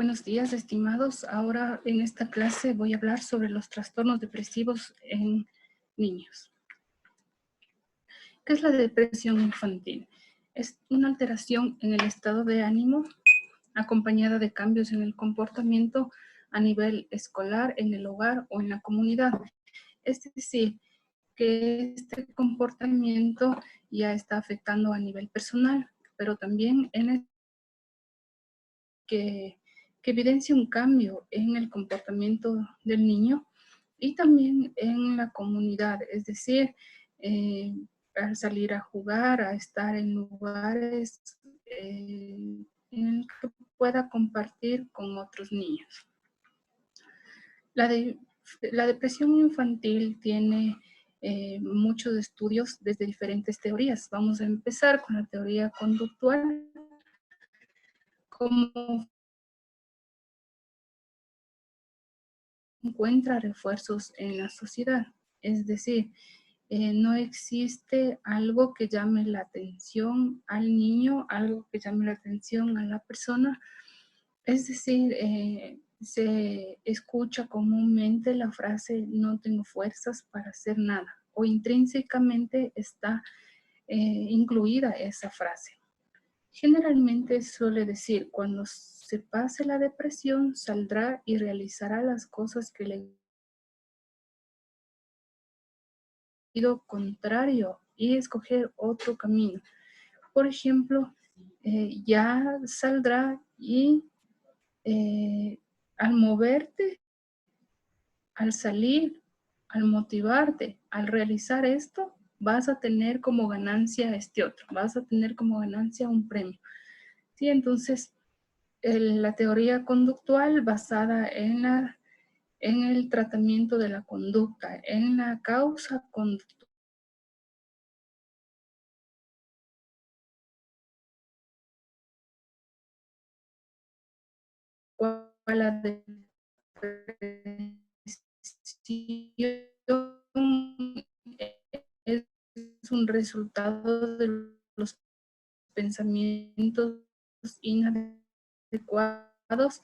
Buenos días, estimados. Ahora en esta clase voy a hablar sobre los trastornos depresivos en niños. ¿Qué es la depresión infantil? Es una alteración en el estado de ánimo acompañada de cambios en el comportamiento a nivel escolar, en el hogar o en la comunidad. Es decir, que este comportamiento ya está afectando a nivel personal, pero también que evidencia un cambio en el comportamiento del niño y también en la comunidad, es decir, al salir a jugar, a estar en lugares en el que pueda compartir con otros niños. La depresión infantil tiene muchos estudios desde diferentes teorías. Vamos a empezar con la teoría conductual, como encuentra refuerzos en la sociedad. Es decir, no existe algo que llame la atención al niño, algo que llame la atención a la persona. Es decir, se escucha comúnmente la frase no tengo fuerzas para hacer nada o intrínsecamente está incluida esa frase. Generalmente suele decir, cuando se pase la depresión, saldrá y realizará las cosas que le pido contrario y escoger otro camino. Por ejemplo, ya saldrá y al moverte, al salir, al motivarte, al realizar esto, vas a tener como ganancia este otro, vas a tener como ganancia un premio. Sí, entonces la teoría conductual basada en el tratamiento de la conducta, en la causa conductual, la depresión es un resultado de los pensamientos inadecuados,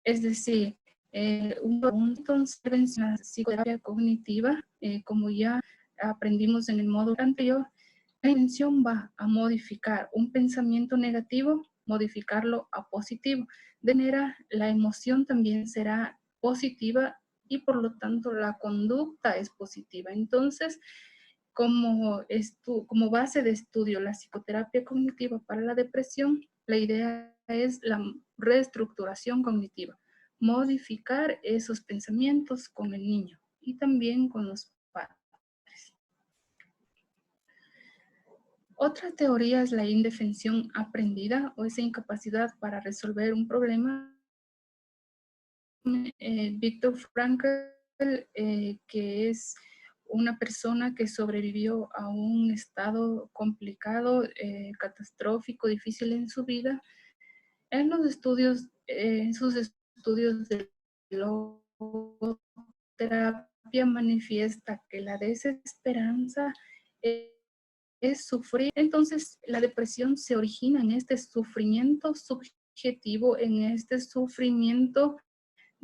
es decir, entonces en la psicoterapia cognitiva, como ya aprendimos en el módulo anterior, la intención va a modificar un pensamiento negativo, modificarlo a positivo. De manera, la emoción también será positiva y por lo tanto la conducta es positiva. Entonces, como base de estudio la psicoterapia cognitiva para la depresión, la idea es la reestructuración cognitiva, modificar esos pensamientos con el niño y también con los padres. Otra teoría es la indefensión aprendida o esa incapacidad para resolver un problema. Viktor Frankl, que es una persona que sobrevivió a un estado complicado, catastrófico, difícil en su vida, en sus estudios de logoterapia manifiesta que la desesperanza es sufrir. Entonces, la depresión se origina en este sufrimiento subjetivo, en este sufrimiento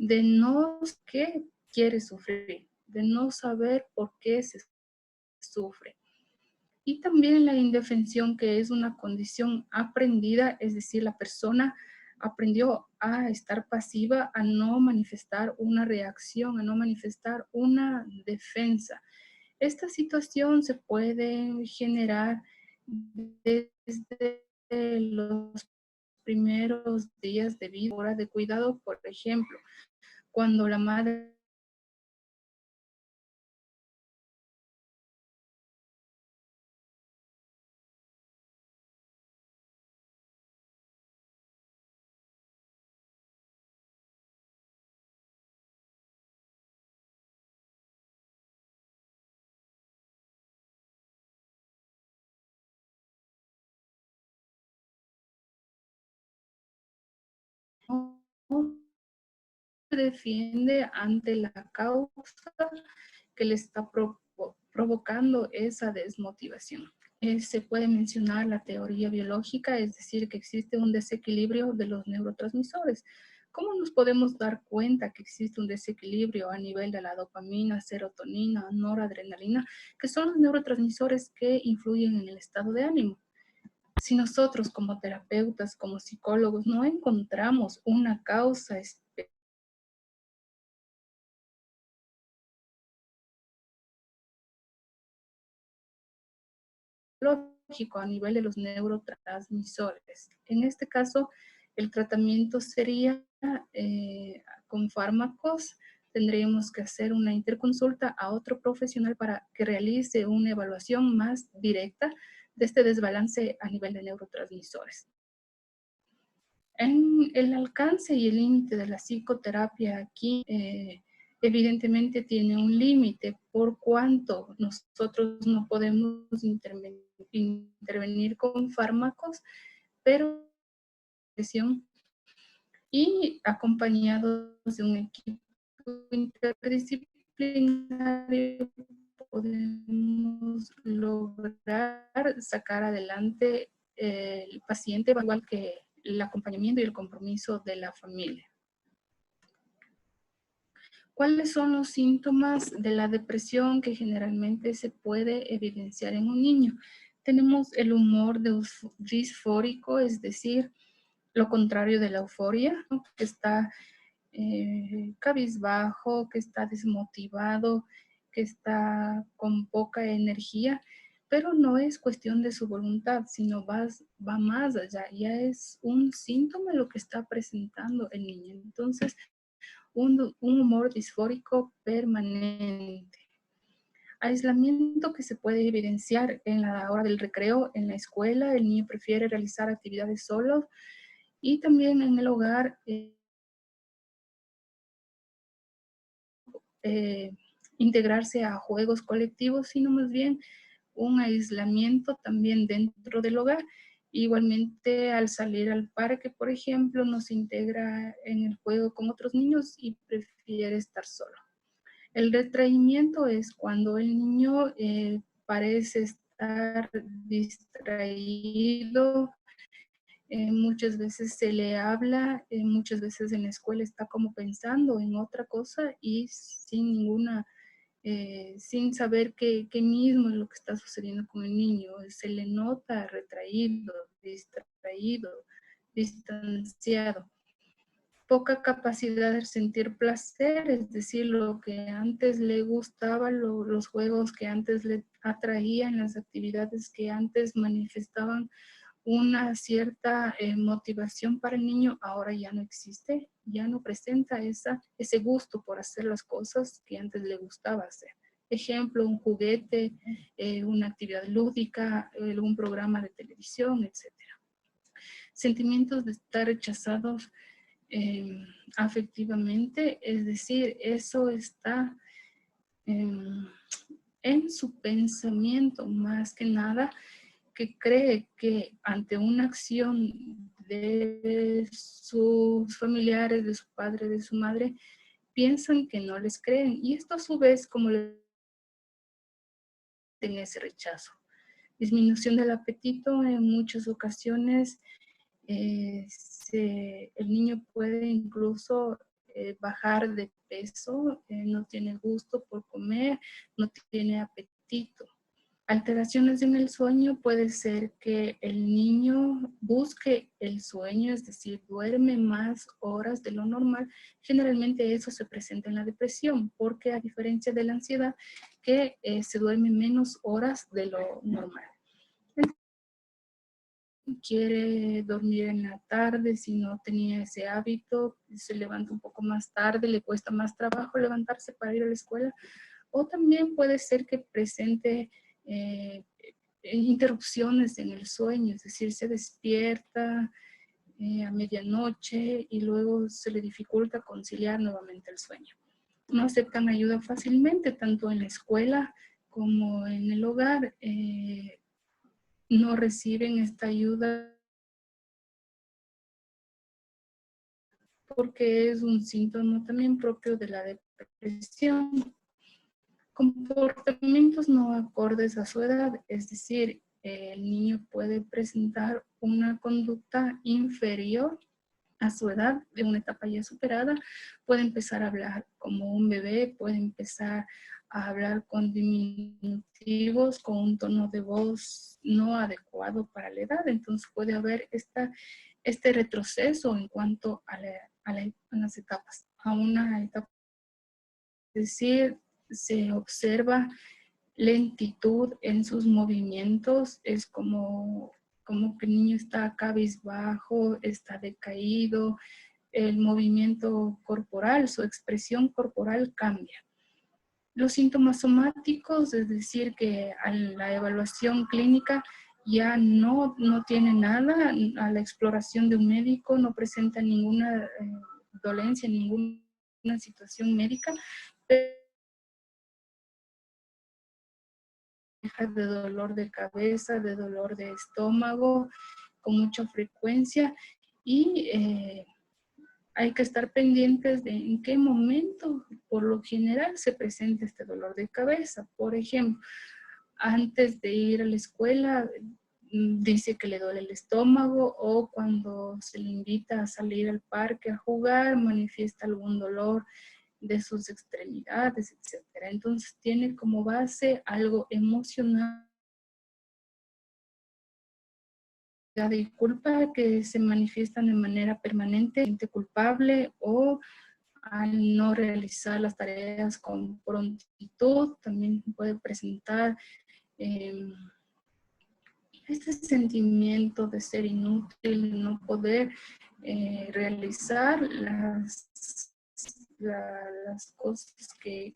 de no qué quiere sufrir, de no saber por qué se sufre. Y también la indefensión, que es una condición aprendida, es decir, la persona aprendió a estar pasiva, a no manifestar una reacción, a no manifestar una defensa. Esta situación se puede generar desde los primeros días de vida, hora de cuidado, por ejemplo, cuando la madre no se defiende ante la causa que le está provocando esa desmotivación. se puede mencionar la teoría biológica, es decir, que existe un desequilibrio de los neurotransmisores. ¿Cómo nos podemos dar cuenta que existe un desequilibrio a nivel de la dopamina, serotonina, noradrenalina, que son los neurotransmisores que influyen en el estado de ánimo? Si nosotros como terapeutas, como psicólogos, no encontramos una causa lógico a nivel de los neurotransmisores. En este caso, el tratamiento sería con fármacos. Tendríamos que hacer una interconsulta a otro profesional para que realice una evaluación más directa de este desbalance a nivel de neurotransmisores. En el alcance y el límite de la psicoterapia aquí, evidentemente tiene un límite por cuanto nosotros no podemos intervenir con fármacos, pero y acompañados de un equipo interdisciplinario podemos lograr sacar adelante el paciente, igual que el acompañamiento y el compromiso de la familia. ¿Cuáles son los síntomas de la depresión que generalmente se puede evidenciar en un niño? Tenemos el humor disfórico, es decir, lo contrario de la euforia, ¿no? Que está cabizbajo, que está desmotivado, que está con poca energía, pero no es cuestión de su voluntad, sino va más allá, ya es un síntoma lo que está presentando el niño. Entonces, un humor disfórico permanente. Aislamiento que se puede evidenciar en la hora del recreo, en la escuela, el niño prefiere realizar actividades solo y también en el hogar. Eh, integrarse a juegos colectivos, sino más bien un aislamiento también dentro del hogar. Igualmente al salir al parque, por ejemplo, no se integra en el juego con otros niños y prefiere estar solo. El retraimiento es cuando el niño parece estar distraído, muchas veces se le habla, muchas veces en la escuela está como pensando en otra cosa y sin ninguna, sin saber qué mismo es lo que está sucediendo con el niño. Se le nota retraído, distraído, distanciado. Poca capacidad de sentir placer, es decir, lo que antes le gustaba, los juegos que antes le atraían, las actividades que antes manifestaban una cierta motivación para el niño, ahora ya no existe, ya no presenta ese gusto por hacer las cosas que antes le gustaba hacer. Ejemplo, un juguete, una actividad lúdica, algún programa de televisión, etc. Sentimientos de estar rechazados afectivamente, es decir, eso está en su pensamiento más que nada, que cree que ante una acción de sus familiares, de su padre, de su madre, piensan que no les creen. Y esto a su vez, como le en ese rechazo. Disminución del apetito en muchas ocasiones. El niño puede incluso bajar de peso, no tiene gusto por comer, no tiene apetito. Alteraciones en el sueño puede ser que el niño busque el sueño, es decir, duerme más horas de lo normal. Generalmente eso se presenta en la depresión, porque a diferencia de la ansiedad, que se duerme menos horas de lo normal. Quiere dormir en la tarde, si no tenía ese hábito, se levanta un poco más tarde, le cuesta más trabajo levantarse para ir a la escuela, o también puede ser que presente interrupciones en el sueño, es decir, se despierta a medianoche y luego se le dificulta conciliar nuevamente el sueño. No aceptan ayuda fácilmente, tanto en la escuela como en el hogar. No reciben esta ayuda porque es un síntoma también propio de la depresión. Comportamientos no acordes a su edad, es decir, el niño puede presentar una conducta inferior a su edad, de una etapa ya superada, puede empezar a hablar como un bebé, puede empezar a hablar con diminutivos, con un tono de voz no adecuado para la edad. Entonces puede haber este retroceso en cuanto a las etapas, a una etapa. Es decir, se observa lentitud en sus movimientos, es como que el niño está cabizbajo, está decaído, el movimiento corporal, su expresión corporal cambia. Los síntomas somáticos, es decir, que a la evaluación clínica ya no tiene nada, a la exploración de un médico no presenta ninguna dolencia, ninguna situación médica, de dolor de cabeza, de dolor de estómago con mucha frecuencia y hay que estar pendientes de en qué momento por lo general se presenta este dolor de cabeza. Por ejemplo, antes de ir a la escuela dice que le duele el estómago, o cuando se le invita a salir al parque a jugar manifiesta algún dolor de sus extremidades, etcétera. Entonces tiene como base algo emocional de culpa que se manifiestan de manera permanente, siente culpable, o al no realizar las tareas con prontitud, también puede presentar este sentimiento de ser inútil, no poder realizar las cosas que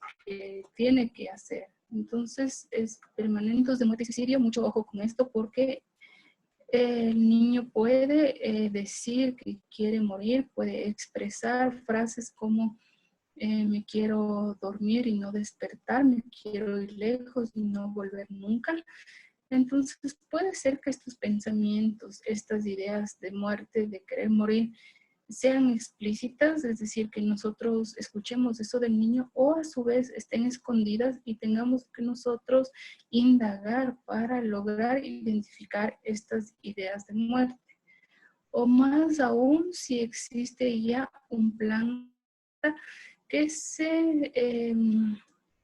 tiene que hacer. Entonces, es permanentes de muerte y suicidio. Mucho ojo con esto, porque el niño puede decir que quiere morir, puede expresar frases como me quiero dormir y no despertar, me quiero ir lejos y no volver nunca. Entonces puede ser que estos pensamientos, estas ideas de muerte, de querer morir, sean explícitas, es decir, que nosotros escuchemos eso del niño, o a su vez estén escondidas y tengamos que nosotros indagar para lograr identificar estas ideas de muerte. O más aún, si existe ya un plan que se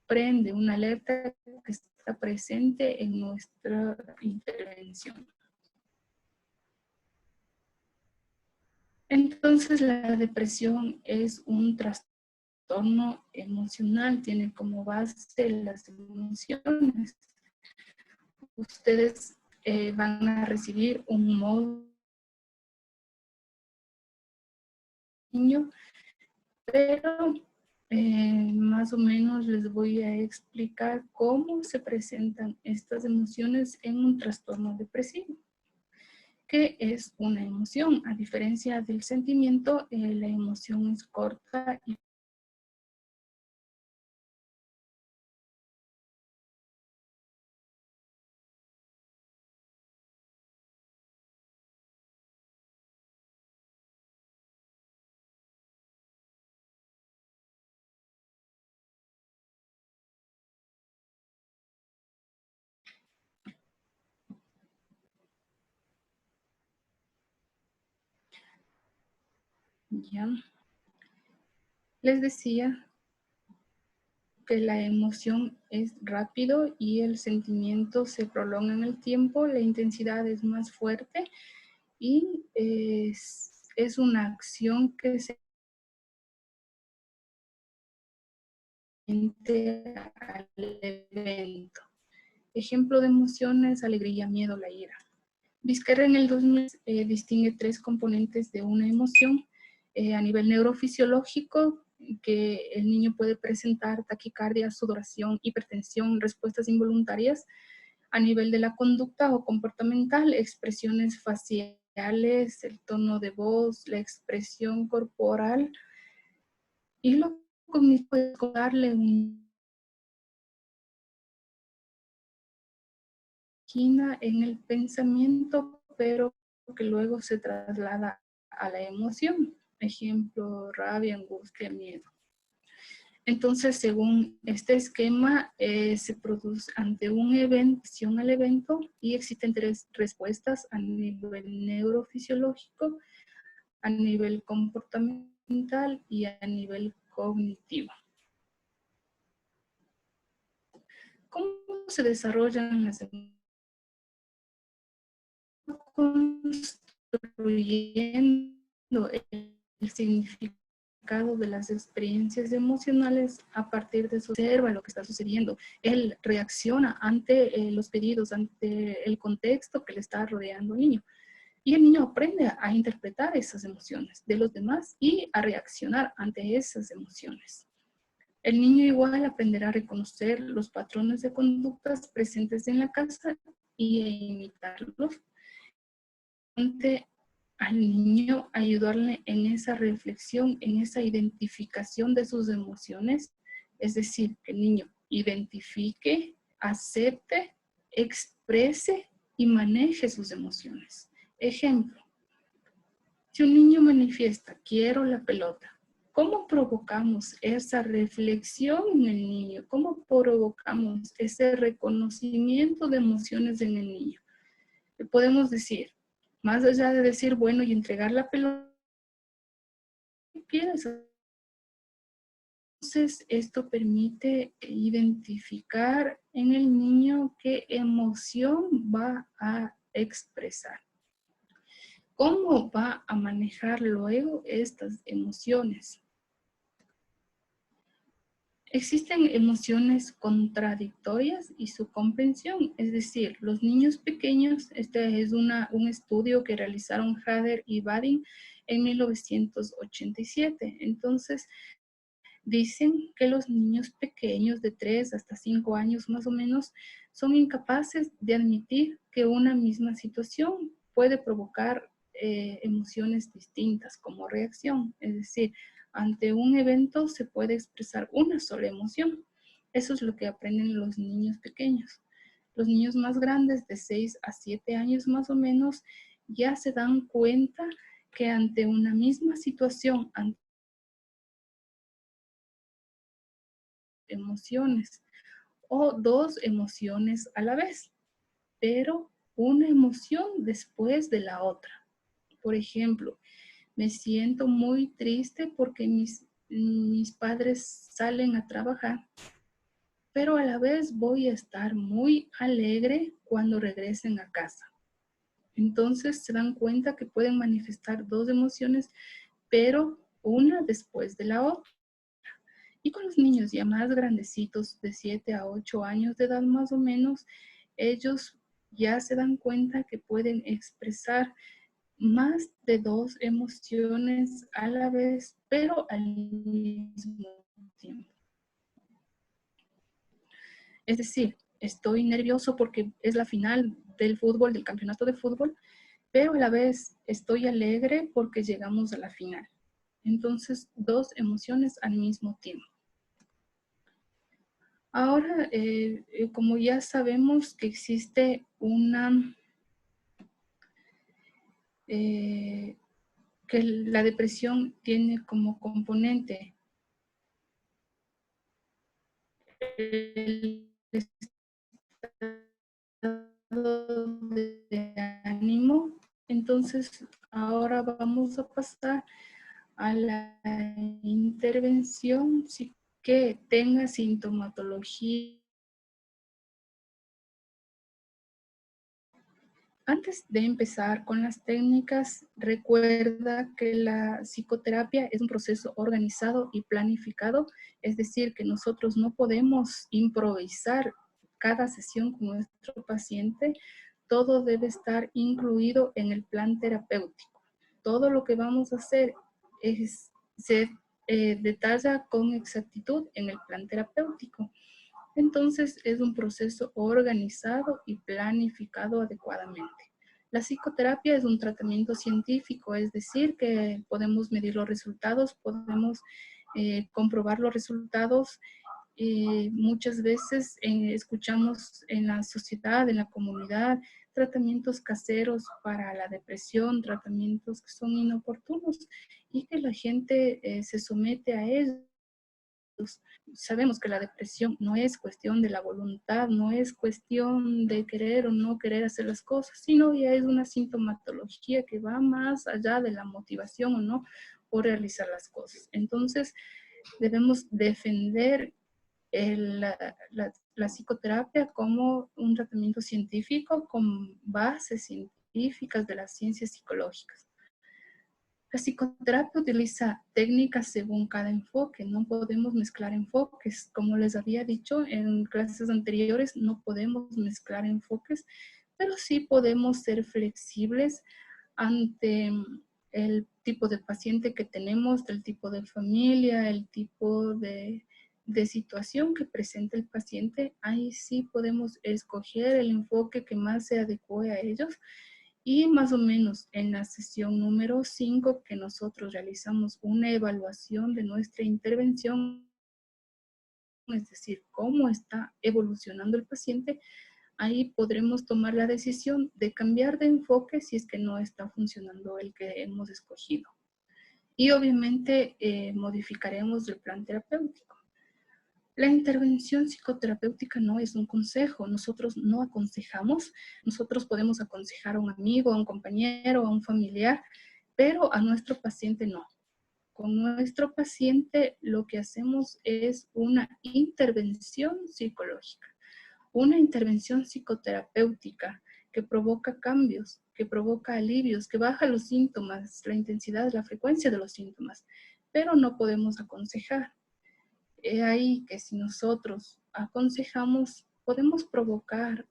prende, una alerta que está presente en nuestra intervención. Entonces, la depresión es un trastorno emocional, tiene como base las emociones. Ustedes van a recibir un modo niño, pero más o menos les voy a explicar cómo se presentan estas emociones en un trastorno depresivo. ¿Qué es una emoción? A diferencia del sentimiento, la emoción es corta y ya les decía que la emoción es rápido y el sentimiento se prolonga en el tiempo, la intensidad es más fuerte y es una acción que se siente al evento. Ejemplo de emociones: alegría, miedo, la ira. Vizquerra en el 2000 distingue tres componentes de una emoción a nivel neurofisiológico, que el niño puede presentar taquicardia, sudoración, hipertensión, respuestas involuntarias. A nivel de la conducta o comportamental, expresiones faciales, el tono de voz, la expresión corporal. Y lo cognitivo es darle una esquina en el pensamiento, pero que luego se traslada a la emoción. Ejemplo: rabia, angustia, miedo. Entonces, según este esquema, se produce ante un evento, al evento, y existen tres respuestas a nivel neurofisiológico, a nivel comportamental y a nivel cognitivo. ¿Cómo se desarrollan las emociones? Construyendo el significado de las experiencias emocionales a partir de su observa lo que está sucediendo. Él reacciona ante los pedidos, ante el contexto que le está rodeando al niño. Y el niño aprende a interpretar esas emociones de los demás y a reaccionar ante esas emociones. El niño igual aprenderá a reconocer los patrones de conductas presentes en la casa y a imitarlos. Al niño ayudarle en esa reflexión, en esa identificación de sus emociones, es decir, que el niño identifique, acepte, exprese y maneje sus emociones. Ejemplo, si un niño manifiesta, quiero la pelota, ¿cómo provocamos esa reflexión en el niño? ¿Cómo provocamos ese reconocimiento de emociones en el niño? Le podemos decir, más allá de decir, bueno, y entregar la pelota, ¿qué quieres? Entonces, esto permite identificar en el niño qué emoción va a expresar. ¿Cómo va a manejar luego estas emociones? Existen emociones contradictorias y su comprensión, es decir, los niños pequeños, este es un estudio que realizaron Hader y Badin en 1987. Entonces, dicen que los niños pequeños de 3 hasta 5 años más o menos son incapaces de admitir que una misma situación puede provocar emociones distintas como reacción. Es decir, ante un evento se puede expresar una sola emoción. Eso es lo que aprenden los niños pequeños. Los niños más grandes, de 6 a 7 años más o menos, ya se dan cuenta que ante una misma situación, ante emociones o dos emociones a la vez, pero una emoción después de la otra. Por ejemplo, me siento muy triste porque mis padres salen a trabajar, pero a la vez voy a estar muy alegre cuando regresen a casa. Entonces se dan cuenta que pueden manifestar dos emociones, pero una después de la otra. Y con los niños ya más grandecitos, de 7 a 8 años de edad más o menos, ellos ya se dan cuenta que pueden expresar más de dos emociones a la vez, pero al mismo tiempo. Es decir, estoy nervioso porque es la final del fútbol, del campeonato de fútbol, pero a la vez estoy alegre porque llegamos a la final. Entonces, dos emociones al mismo tiempo. Ahora, como ya sabemos que existe que la depresión tiene como componente el estado de ánimo, entonces ahora vamos a pasar a la intervención que tenga sintomatología. Antes de empezar con las técnicas, recuerda que la psicoterapia es un proceso organizado y planificado, es decir, que nosotros no podemos improvisar cada sesión con nuestro paciente, todo debe estar incluido en el plan terapéutico. Todo lo que vamos a hacer se detalla con exactitud en el plan terapéutico. Entonces, es un proceso organizado y planificado adecuadamente. La psicoterapia es un tratamiento científico, es decir, que podemos medir los resultados, podemos comprobar los resultados. Muchas veces escuchamos en la sociedad, en la comunidad, tratamientos caseros para la depresión, tratamientos que son inoportunos y que la gente se somete a ellos Sabemos que la depresión no es cuestión de la voluntad, no es cuestión de querer o no querer hacer las cosas, sino ya es una sintomatología que va más allá de la motivación o no por realizar las cosas. Entonces, debemos defender la psicoterapia como un tratamiento científico con bases científicas de las ciencias psicológicas. La psicoterapia utiliza técnicas según cada enfoque, no podemos mezclar enfoques. Como les había dicho en clases anteriores, no podemos mezclar enfoques, pero sí podemos ser flexibles ante el tipo de paciente que tenemos, del tipo de familia, el tipo de situación que presenta el paciente. Ahí sí podemos escoger el enfoque que más se adecue a ellos. Y más o menos en la sesión número 5 que nosotros realizamos una evaluación de nuestra intervención, es decir, cómo está evolucionando el paciente, ahí podremos tomar la decisión de cambiar de enfoque si es que no está funcionando el que hemos escogido. Y obviamente modificaremos el plan terapéutico. La intervención psicoterapéutica no es un consejo, nosotros no aconsejamos, nosotros podemos aconsejar a un amigo, a un compañero, a un familiar, pero a nuestro paciente no. Con nuestro paciente lo que hacemos es una intervención psicológica, una intervención psicoterapéutica que provoca cambios, que provoca alivios, que baja los síntomas, la intensidad, la frecuencia de los síntomas, pero no podemos aconsejar. He ahí que si nosotros aconsejamos, podemos provocar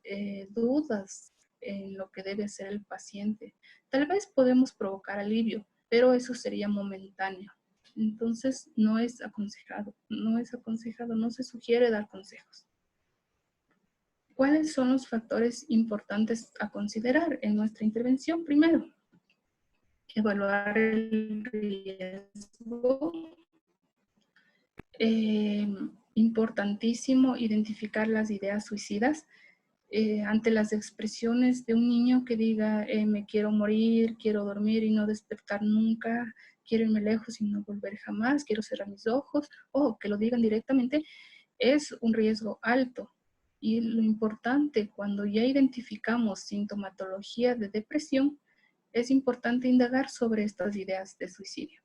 dudas en lo que debe hacer el paciente. Tal vez podemos provocar alivio, pero eso sería momentáneo. Entonces no es aconsejado, no se sugiere dar consejos. ¿Cuáles son los factores importantes a considerar en nuestra intervención? Primero, evaluar el riesgo. Importantísimo identificar las ideas suicidas ante las expresiones de un niño que diga me quiero morir, quiero dormir y no despertar nunca, quiero irme lejos y no volver jamás, quiero cerrar mis ojos, o que lo digan directamente, es un riesgo alto. Y lo importante, cuando ya identificamos sintomatología de depresión, es importante indagar sobre estas ideas de suicidio.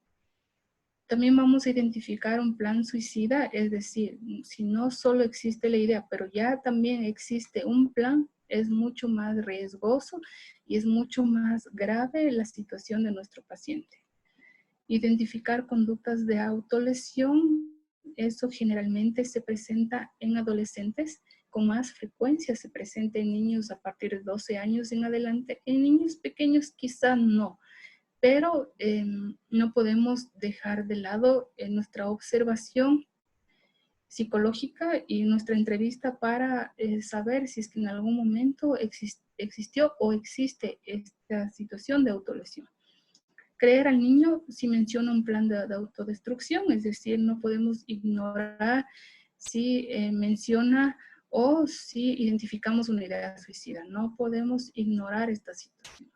También vamos a identificar un plan suicida, es decir, si no solo existe la idea, pero ya también existe un plan, es mucho más riesgoso y es mucho más grave la situación de nuestro paciente. Identificar conductas de autolesión, eso generalmente se presenta en adolescentes, con más frecuencia se presenta en niños a partir de 12 años en adelante, en niños pequeños quizá no, pero no podemos dejar de lado nuestra observación psicológica y nuestra entrevista para saber si es que en algún momento existió o existe esta situación de autolesión. Creer al niño si menciona un plan de autodestrucción, es decir, no podemos ignorar si menciona o si identificamos una idea suicida. No podemos ignorar esta situación.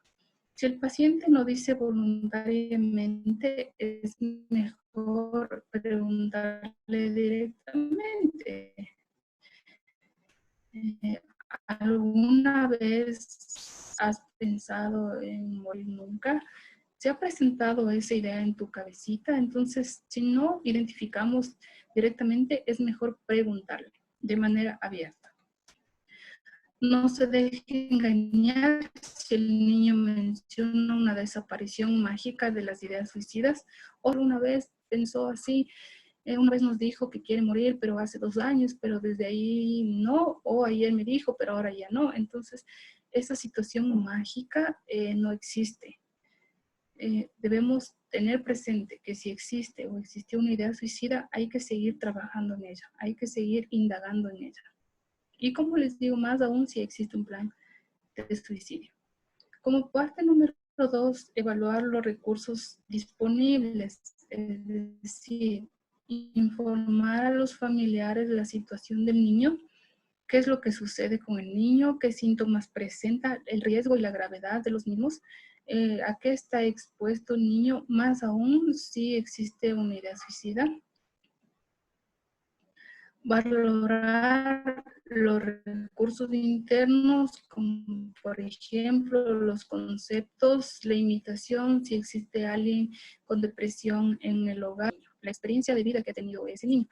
Si el paciente no dice voluntariamente, es mejor preguntarle directamente. ¿Alguna vez has pensado en morir nunca? ¿Se ha presentado esa idea en tu cabecita? Entonces, si no identificamos directamente, es mejor preguntarle de manera abierta. No se deje engañar si el niño menciona una desaparición mágica de las ideas suicidas o una vez pensó así, una vez nos dijo que quiere morir, pero hace 2 años, pero desde ahí no, o ayer me dijo, pero ahora ya no. Entonces, esa situación mágica no existe. Debemos tener presente que si existe o existió una idea suicida, hay que seguir trabajando en ella, hay que seguir indagando en ella. Y como les digo, más aún si existe un plan de suicidio. Como parte número 2, evaluar los recursos disponibles, es decir, informar a los familiares de la situación del niño, qué es lo que sucede con el niño, qué síntomas presenta, el riesgo y la gravedad de los mismos, a qué está expuesto el niño, más aún si existe una idea suicida. valorar los recursos internos, como por ejemplo los conceptos, la imitación, si existe alguien con depresión en el hogar, la experiencia de vida que ha tenido ese niño.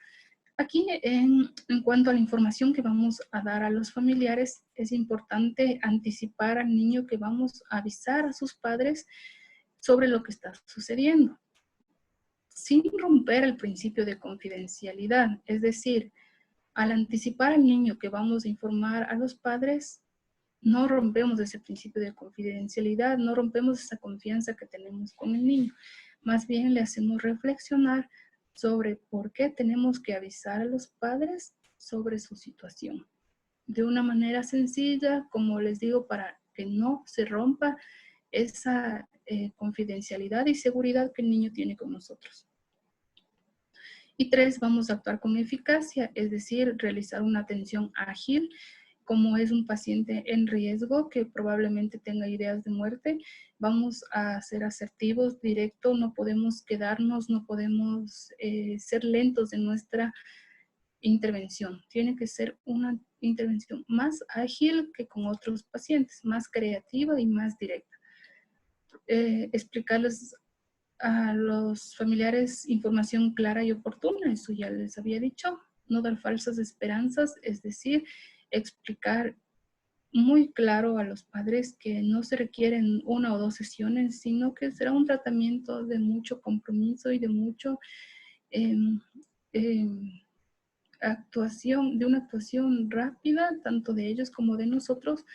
Aquí, en cuanto a la información que vamos a dar a los familiares, es importante anticipar al niño que vamos a avisar a sus padres sobre lo que está sucediendo, sin romper el principio de confidencialidad. Es decir, al anticipar al niño que vamos a informar a los padres, no rompemos ese principio de confidencialidad, no rompemos esa confianza que tenemos con el niño. Más bien le hacemos reflexionar sobre por qué tenemos que avisar a los padres sobre su situación. De una manera sencilla, como les digo, para que no se rompa esa confidencialidad y seguridad que el niño tiene con nosotros. Y 3, vamos a actuar con eficacia, es decir, realizar una atención ágil, como es un paciente en riesgo que probablemente tenga ideas de muerte. Vamos a ser asertivos, directos, no podemos quedarnos, no podemos ser lentos en nuestra intervención. Tiene que ser una intervención más ágil que con otros pacientes, más creativa y más directa. Explicarles a los familiares información clara y oportuna, eso ya les había dicho, no dar falsas esperanzas, es decir, explicar muy claro a los padres que no se requieren 1 o 2 sesiones, sino que será un tratamiento de mucho compromiso y de mucho actuación, de una actuación rápida, tanto de ellos como de nosotros,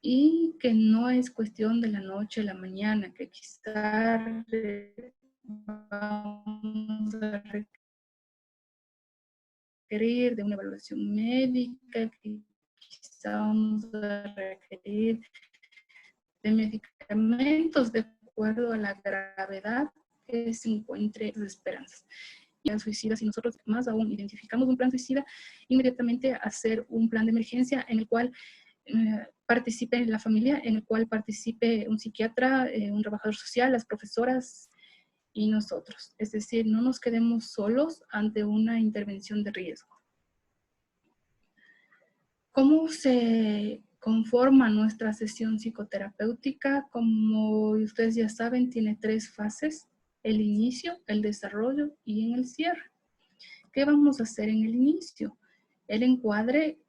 y que no es cuestión de la noche a la mañana, que quizás vamos a requerir de una evaluación médica, que quizás vamos a requerir de medicamentos de acuerdo a la gravedad que se encuentre las esperanzas. Y al suicida, si nosotros más aún identificamos un plan suicida, inmediatamente hacer un plan de emergencia en el cual participe la familia, en el cual participe un psiquiatra, un trabajador social, las profesoras y nosotros. Es decir, no nos quedemos solos ante una intervención de riesgo. ¿Cómo se conforma nuestra sesión psicoterapéutica? Como ustedes ya saben, tiene 3 fases: el inicio, el desarrollo y en el cierre. ¿Qué vamos a hacer en el inicio? El encuadre,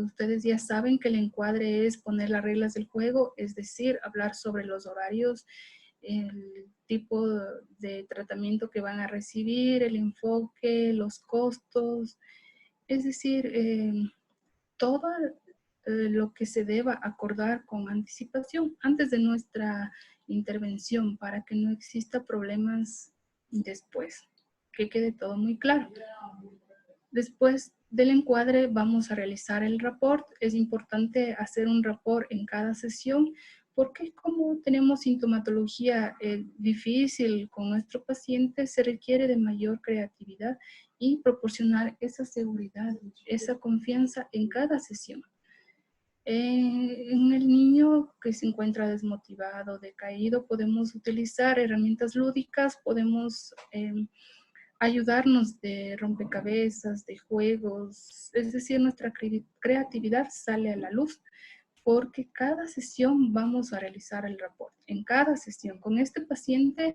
ustedes ya saben que el encuadre es poner las reglas del juego, es decir, hablar sobre los horarios, el tipo de tratamiento que van a recibir, el enfoque, los costos, es decir, todo lo que se deba acordar con anticipación antes de nuestra intervención para que no exista problemas después, que quede todo muy claro. Después del encuadre vamos a realizar el rapport. Es importante hacer un rapport en cada sesión porque como tenemos sintomatología difícil con nuestro paciente, se requiere de mayor creatividad y proporcionar esa seguridad, esa confianza en cada sesión. En el niño que se encuentra desmotivado, decaído, podemos utilizar herramientas lúdicas, podemos ayudarnos de rompecabezas, de juegos, es decir, nuestra creatividad sale a la luz porque cada sesión vamos a realizar el rapport. En cada sesión con este paciente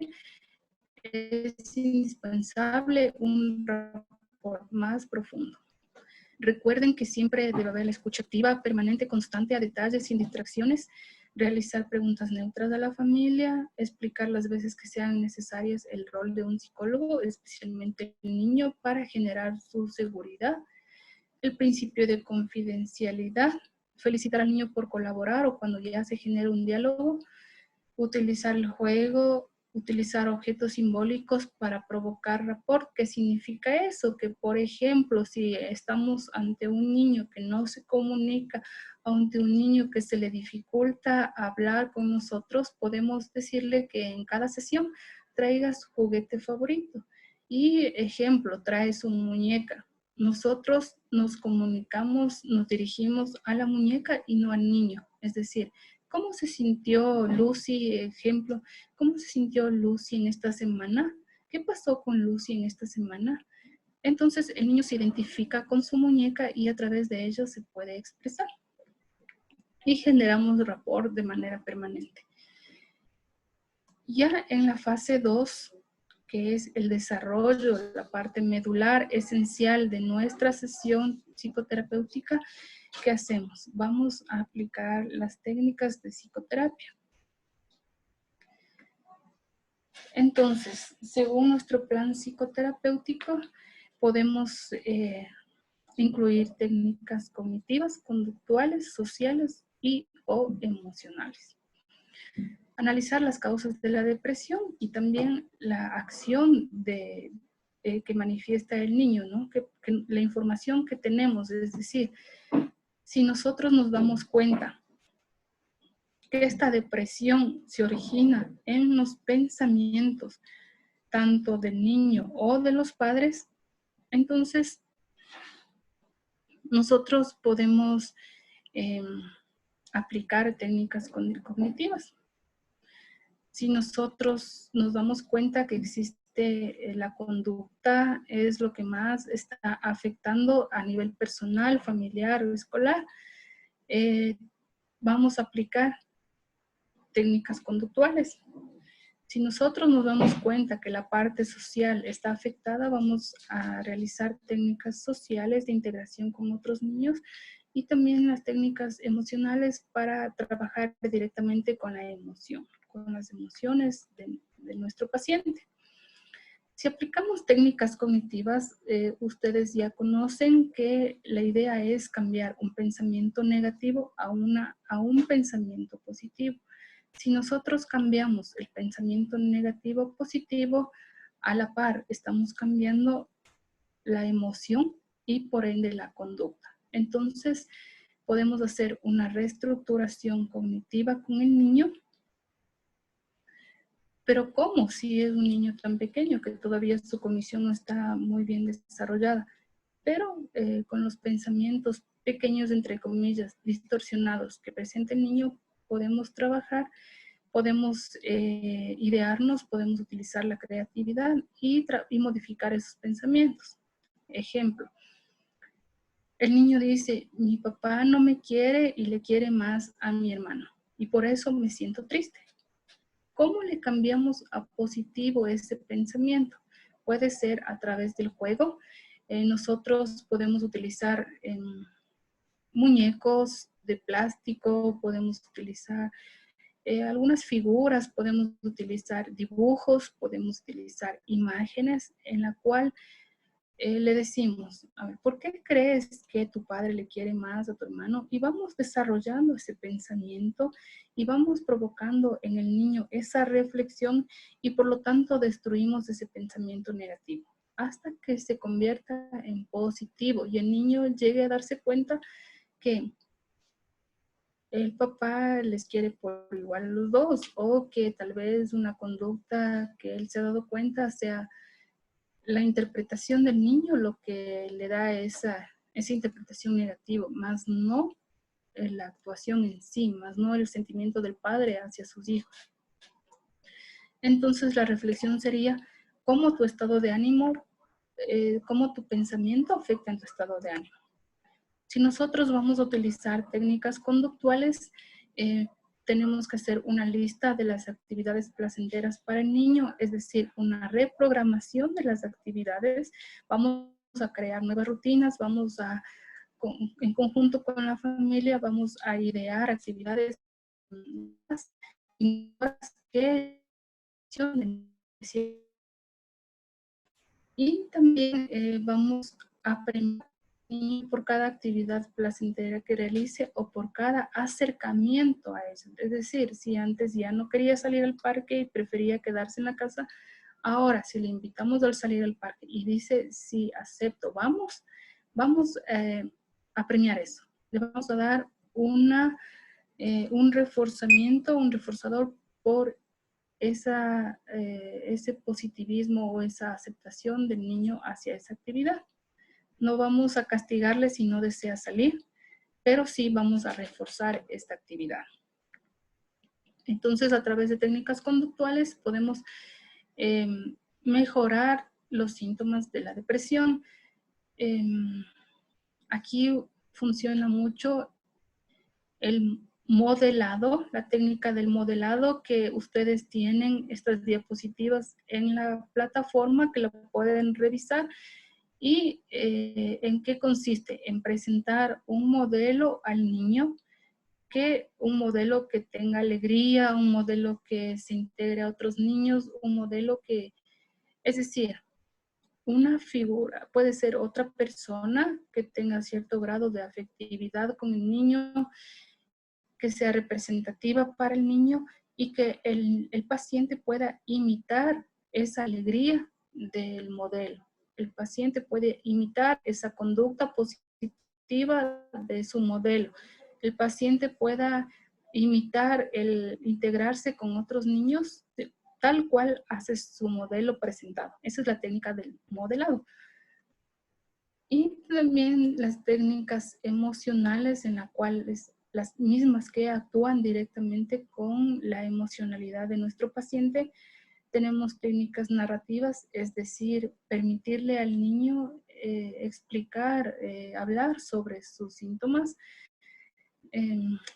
es indispensable un rapport más profundo. Recuerden que siempre debe haber la escucha activa, permanente, constante, a detalles, sin distracciones, realizar preguntas neutras a la familia, explicar las veces que sean necesarias el rol de un psicólogo, especialmente el niño, para generar su seguridad. El principio de confidencialidad, felicitar al niño por colaborar o cuando ya se genera un diálogo, utilizar el juego, utilizar objetos simbólicos para provocar rapport. ¿Qué significa eso? Que, por ejemplo, si estamos ante un niño que no se comunica, ante un niño que se le dificulta hablar con nosotros, podemos decirle que en cada sesión traiga su juguete favorito. Y ejemplo, trae su muñeca. Nosotros nos comunicamos, nos dirigimos a la muñeca y no al niño. Es decir, ¿cómo se sintió Lucy? Ejemplo, ¿cómo se sintió Lucy en esta semana? ¿Qué pasó con Lucy en esta semana? Entonces el niño se identifica con su muñeca y a través de ella se puede expresar. Y generamos rapport de manera permanente. Ya en la fase 2, que es el desarrollo, la parte medular esencial de nuestra sesión psicoterapéutica, ¿qué hacemos? Vamos a aplicar las técnicas de psicoterapia. Entonces, según nuestro plan psicoterapéutico, podemos incluir técnicas cognitivas, conductuales, sociales y o emocionales. Analizar las causas de la depresión y también la acción que manifiesta el niño, ¿no? Que la información que tenemos, es decir, si nosotros nos damos cuenta que esta depresión se origina en los pensamientos tanto del niño o de los padres, entonces nosotros podemos aplicar técnicas cognitivas. Si nosotros nos damos cuenta que existe la conducta, es lo que más está afectando a nivel personal, familiar o escolar, vamos a aplicar técnicas conductuales. Si nosotros nos damos cuenta que la parte social está afectada, vamos a realizar técnicas sociales de integración con otros niños y también las técnicas emocionales para trabajar directamente con la emoción, con las emociones de nuestro paciente. Si aplicamos técnicas cognitivas, ustedes ya conocen que la idea es cambiar un pensamiento negativo a un pensamiento positivo. Si nosotros cambiamos el pensamiento negativo positivo, a la par estamos cambiando la emoción y por ende la conducta. Entonces, podemos hacer una reestructuración cognitiva con el niño. Pero ¿cómo? Si es un niño tan pequeño que todavía su cognición no está muy bien desarrollada. Pero con los pensamientos pequeños, entre comillas, distorsionados que presenta el niño, podemos trabajar, podemos idearnos, podemos utilizar la creatividad y modificar esos pensamientos. Ejemplo, el niño dice, mi papá no me quiere y le quiere más a mi hermano y por eso me siento triste. ¿Cómo le cambiamos a positivo ese pensamiento? Puede ser a través del juego. Nosotros podemos utilizar muñecos de plástico, podemos utilizar algunas figuras, podemos utilizar dibujos, podemos utilizar imágenes en la cual le decimos, a ver, ¿por qué crees que tu padre le quiere más a tu hermano? Y vamos desarrollando ese pensamiento y vamos provocando en el niño esa reflexión y por lo tanto destruimos ese pensamiento negativo hasta que se convierta en positivo y el niño llegue a darse cuenta que el papá les quiere por igual a los dos o que tal vez una conducta que él se ha dado cuenta sea la interpretación del niño lo que le da esa interpretación negativa, más no la actuación en sí, más no el sentimiento del padre hacia sus hijos. Entonces la reflexión sería cómo tu estado de ánimo, cómo tu pensamiento afecta en tu estado de ánimo. Si nosotros vamos a utilizar técnicas conductuales, tenemos que hacer una lista de las actividades placenteras para el niño, es decir, una reprogramación de las actividades. Vamos a crear nuevas rutinas, vamos a, en conjunto con la familia, vamos a idear actividades que y también vamos a premiar por cada actividad placentera que realice o por cada acercamiento a eso. Es decir, si antes ya no quería salir al parque y prefería quedarse en la casa, ahora si le invitamos al salir al parque y dice, sí, acepto, vamos a premiar eso. Le vamos a dar un reforzamiento, un reforzador por ese positivismo o esa aceptación del niño hacia esa actividad. No vamos a castigarle si no desea salir, pero sí vamos a reforzar esta actividad. Entonces, a través de técnicas conductuales podemos mejorar los síntomas de la depresión. Aquí funciona mucho el modelado, la técnica del modelado, que ustedes tienen estas diapositivas en la plataforma que la pueden revisar. ¿Y en qué consiste? En presentar un modelo al niño, un modelo que tenga alegría, un modelo que se integre a otros niños, un modelo que, es decir, una figura, puede ser otra persona que tenga cierto grado de afectividad con el niño, que sea representativa para el niño y que el paciente pueda imitar esa alegría del modelo. El paciente puede imitar esa conducta positiva de su modelo. El paciente pueda imitar el integrarse con otros niños tal cual hace su modelo presentado. Esa es la técnica del modelado. Y también las técnicas emocionales en las cuales las mismas que actúan directamente con la emocionalidad de nuestro paciente. Tenemos técnicas narrativas, es decir, permitirle al niño explicar, hablar sobre sus síntomas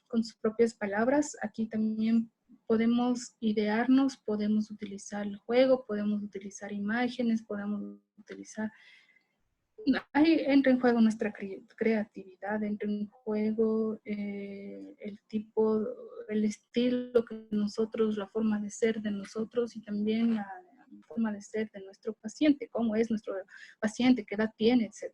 con sus propias palabras. Aquí también podemos idearnos, podemos utilizar el juego, podemos utilizar imágenes, podemos utilizar... Ahí entra en juego nuestra creatividad, entra en juego el tipo, el estilo que nosotros, la forma de ser de nosotros y también la forma de ser de nuestro paciente, cómo es nuestro paciente, qué edad tiene, etc.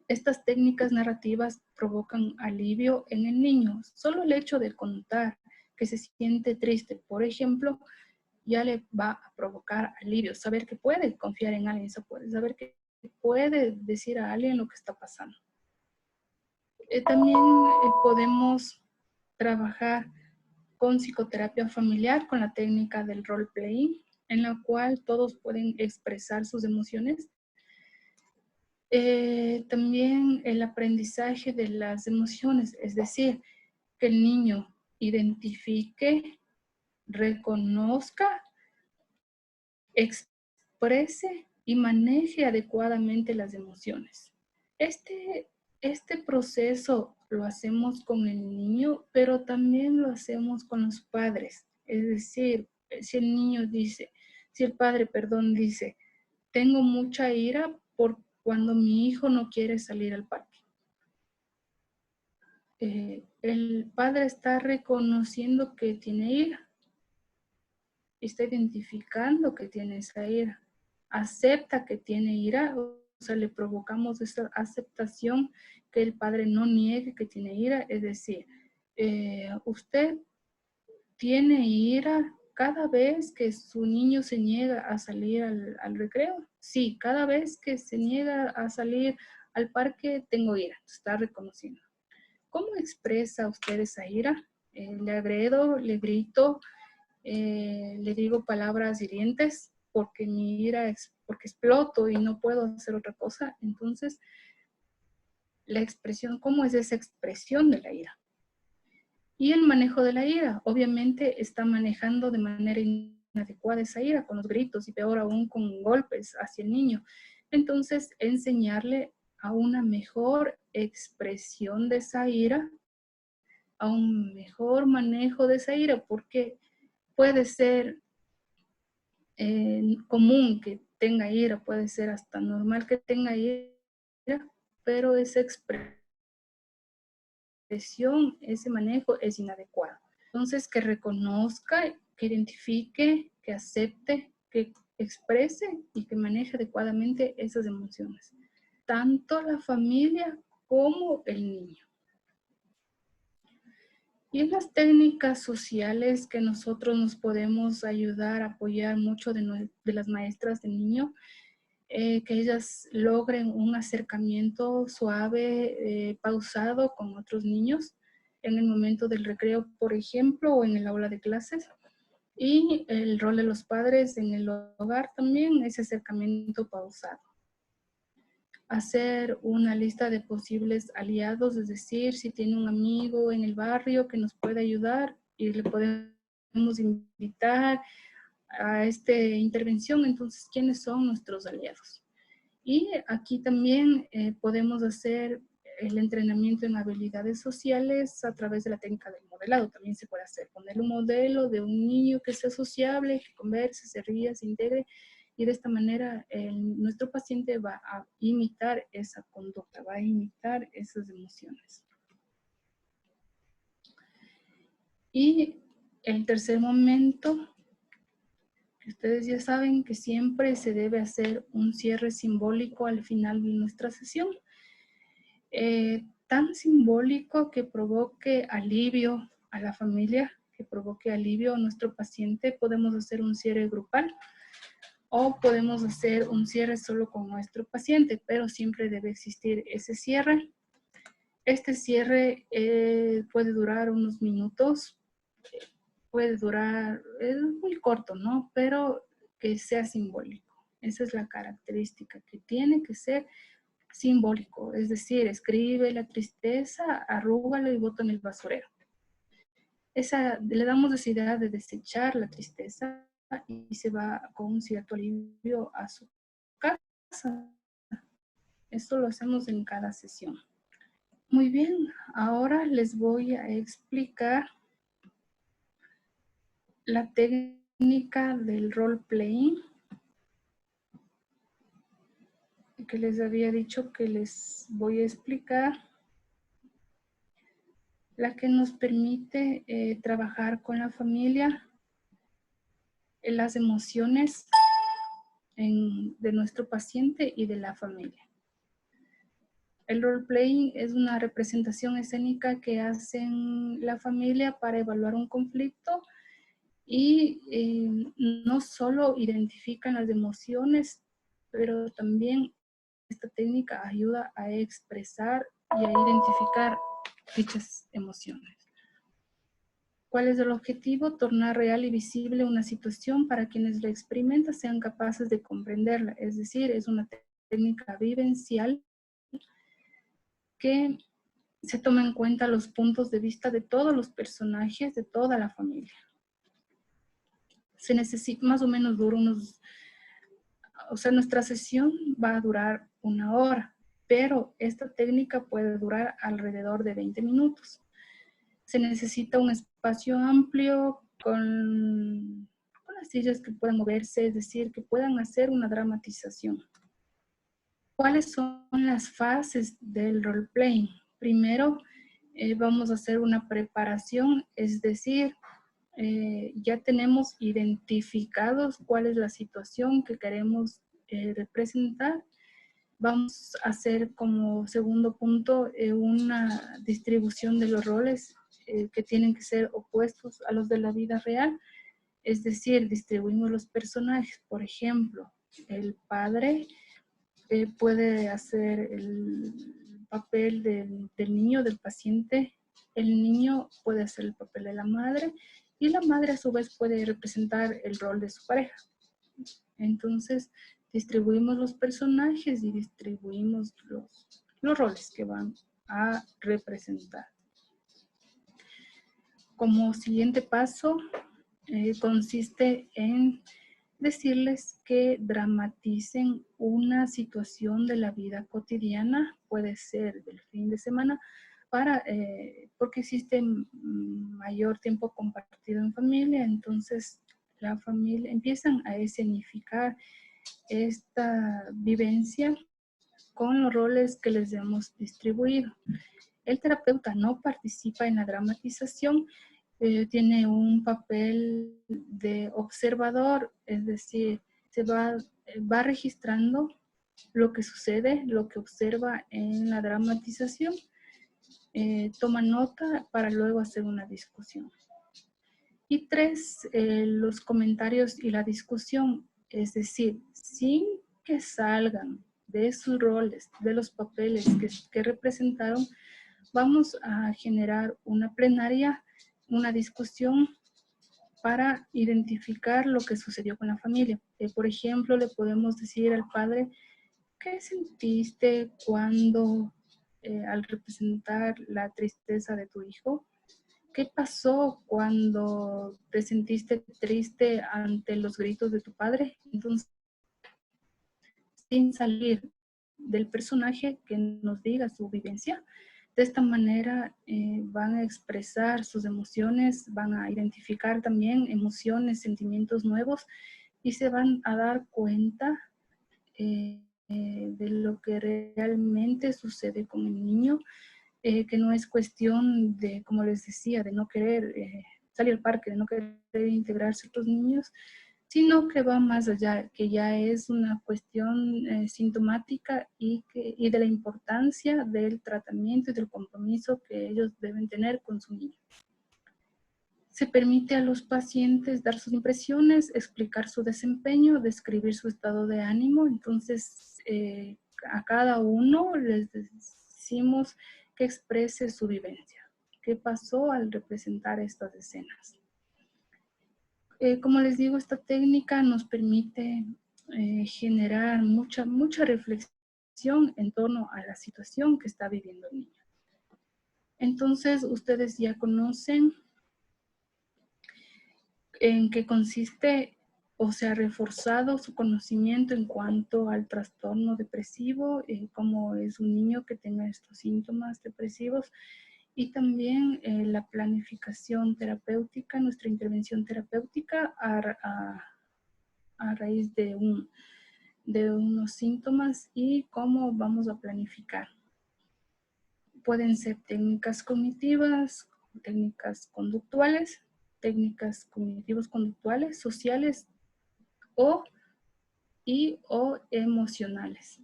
Estas técnicas narrativas provocan alivio en el niño. Solo el hecho de contar que se siente triste, por ejemplo, ya le va a provocar alivio. Saber que puede confiar en alguien, saber que puede decir a alguien lo que está pasando. También podemos trabajar con psicoterapia familiar, con la técnica del role-playing, en la cual todos pueden expresar sus emociones. También el aprendizaje de las emociones, es decir, que el niño identifique, reconozca, exprese y maneje adecuadamente las emociones. Este proceso lo hacemos con el niño, pero también lo hacemos con los padres. Es decir, si el niño dice, si el padre, perdón, dice, tengo mucha ira por cuando mi hijo no quiere salir al parque. El padre está reconociendo que tiene ira, está identificando que tiene esa ira, acepta que tiene ira, o sea, le provocamos esa aceptación, que el padre no niegue que tiene ira, es decir, usted tiene ira cada vez que su niño se niega a salir al recreo. Sí, cada vez que se niega a salir al parque tengo ira, está reconociendo. ¿Cómo expresa usted esa ira? Le agredo, le grito, le digo palabras hirientes porque mi ira es porque exploto y no puedo hacer otra cosa. Entonces, la expresión, ¿cómo es esa expresión de la ira? Y el manejo de la ira, obviamente está manejando de manera inadecuada esa ira, con los gritos y peor aún con golpes hacia el niño. Entonces, enseñarle a una mejor expresión de esa ira, a un mejor manejo de esa ira, porque puede ser común que tenga ira, puede ser hasta normal que tenga ira, pero esa expresión, ese manejo es inadecuado. Entonces, que reconozca, que identifique, que acepte, que exprese y que maneje adecuadamente esas emociones. Tanto la familia como el niño. Y en las técnicas sociales que nosotros nos podemos ayudar, apoyar mucho de las maestras del niño, que ellas logren un acercamiento suave, pausado con otros niños en el momento del recreo, por ejemplo, o en el aula de clases. Y el rol de los padres en el hogar también, ese acercamiento pausado. Hacer una lista de posibles aliados, es decir, si tiene un amigo en el barrio que nos puede ayudar y le podemos invitar a esta intervención, entonces, ¿quiénes son nuestros aliados? Y aquí también podemos hacer el entrenamiento en habilidades sociales a través de la técnica del modelado. También se puede hacer, poner un modelo de un niño que sea sociable, que converse, se ría, se integre, y de esta manera nuestro paciente va a imitar esa conducta, va a imitar esas emociones. Y el tercer momento, que ustedes ya saben que siempre se debe hacer un cierre simbólico al final de nuestra sesión. Tan simbólico que provoque alivio a la familia, que provoque alivio a nuestro paciente. Podemos hacer un cierre grupal o podemos hacer un cierre solo con nuestro paciente, pero siempre debe existir ese cierre. Este cierre puede durar unos minutos, puede durar, es muy corto, ¿no? Pero que sea simbólico. Esa es la característica, que tiene que ser simbólico, es decir, escribe la tristeza, arrúgala y bota en el basurero. Le damos esa idea de desechar la tristeza y se va con un cierto alivio a su casa. Esto lo hacemos en cada sesión. Muy bien, ahora les voy a explicar la técnica del role-playing, que les había dicho que les voy a explicar, la que nos permite trabajar con la familia en las emociones de nuestro paciente y de la familia. El role-playing es una representación escénica que hacen la familia para evaluar un conflicto y no solo identifican las emociones, pero también esta técnica ayuda a expresar y a identificar dichas emociones. ¿Cuál es el objetivo? Tornar real y visible una situación para quienes la experimentan sean capaces de comprenderla. Es decir, es una técnica vivencial que se toma en cuenta los puntos de vista de todos los personajes, de toda la familia. Se necesita más o menos nuestra sesión va a durar 1 hora, pero esta técnica puede durar alrededor de 20 minutos. Se necesita un espacio amplio con las sillas que puedan moverse, es decir, que puedan hacer una dramatización. ¿Cuáles son las fases del role-playing? Primero, vamos a hacer una preparación, es decir, ya tenemos identificados cuál es la situación que queremos representar. Vamos a hacer como segundo punto una distribución de los roles que tienen que ser opuestos a los de la vida real. Es decir, distribuimos los personajes. Por ejemplo, el padre puede hacer el papel del niño, del paciente. El niño puede hacer el papel de la madre y la madre a su vez puede representar el rol de su pareja. Entonces, distribuimos los personajes y distribuimos los roles que van a representar. Como siguiente paso, consiste en decirles que dramaticen una situación de la vida cotidiana, puede ser del fin de semana, porque existe mayor tiempo compartido en familia, entonces la familia empiezan a escenificar esta vivencia con los roles que les hemos distribuido. El terapeuta no participa en la dramatización, tiene un papel de observador, es decir, va registrando lo que sucede, lo que observa en la dramatización, toma nota para luego hacer una discusión. Y 3, los comentarios y la discusión, es decir, sin que salgan de sus roles, de los papeles que representaron, vamos a generar una plenaria, una discusión para identificar lo que sucedió con la familia. Por ejemplo, le podemos decir al padre, ¿qué sentiste cuando al representar la tristeza de tu hijo? ¿Qué pasó cuando te sentiste triste ante los gritos de tu padre? Entonces, sin salir del personaje, que nos diga su vivencia. De esta manera van a expresar sus emociones, van a identificar también emociones, sentimientos nuevos y se van a dar cuenta de lo que realmente sucede con el niño, que no es cuestión de, como les decía, de no querer salir al parque, de no querer integrarse a otros niños, sino que va más allá, que ya es una cuestión sintomática y de la importancia del tratamiento y del compromiso que ellos deben tener con su niño. Se permite a los pacientes dar sus impresiones, explicar su desempeño, describir su estado de ánimo. Entonces, a cada uno les decimos que exprese su vivencia. ¿Qué pasó al representar estas escenas? Como les digo, esta técnica nos permite generar mucha reflexión en torno a la situación que está viviendo el niño. Entonces, ustedes ya conocen en qué consiste o se ha reforzado su conocimiento en cuanto al trastorno depresivo, cómo es un niño que tenga estos síntomas depresivos, y también la planificación terapéutica, nuestra intervención terapéutica a raíz de unos síntomas y cómo vamos a planificar. Pueden ser técnicas cognitivas, técnicas conductuales, técnicas cognitivos conductuales, sociales o emocionales.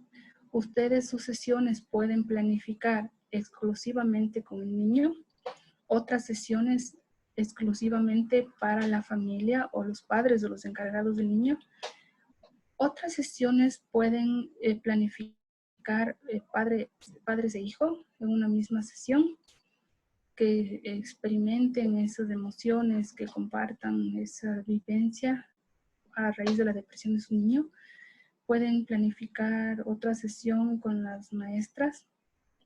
Ustedes sus sesiones pueden planificar exclusivamente con el niño, otras sesiones exclusivamente para la familia o los padres o los encargados del niño. Otras sesiones pueden planificar padres e hijos en una misma sesión, que experimenten esas emociones, que compartan esa vivencia a raíz de la depresión de su niño. Pueden planificar otra sesión con las maestras,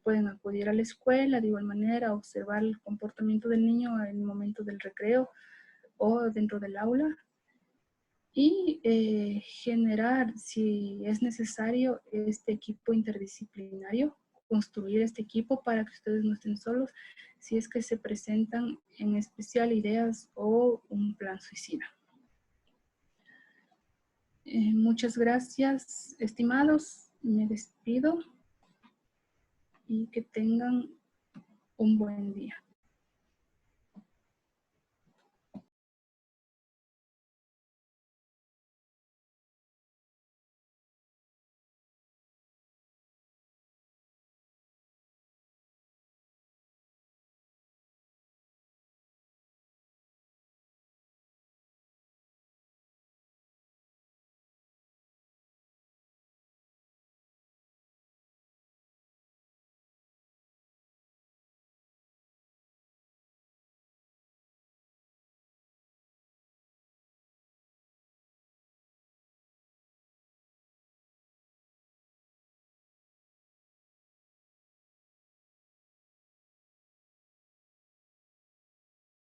pueden acudir a la escuela de igual manera, observar el comportamiento del niño en el momento del recreo o dentro del aula y generar, si es necesario, este equipo interdisciplinario, construir este equipo para que ustedes no estén solos si es que se presentan en especial ideas o un plan suicida. Muchas gracias, estimados. Me despido y que tengan un buen día.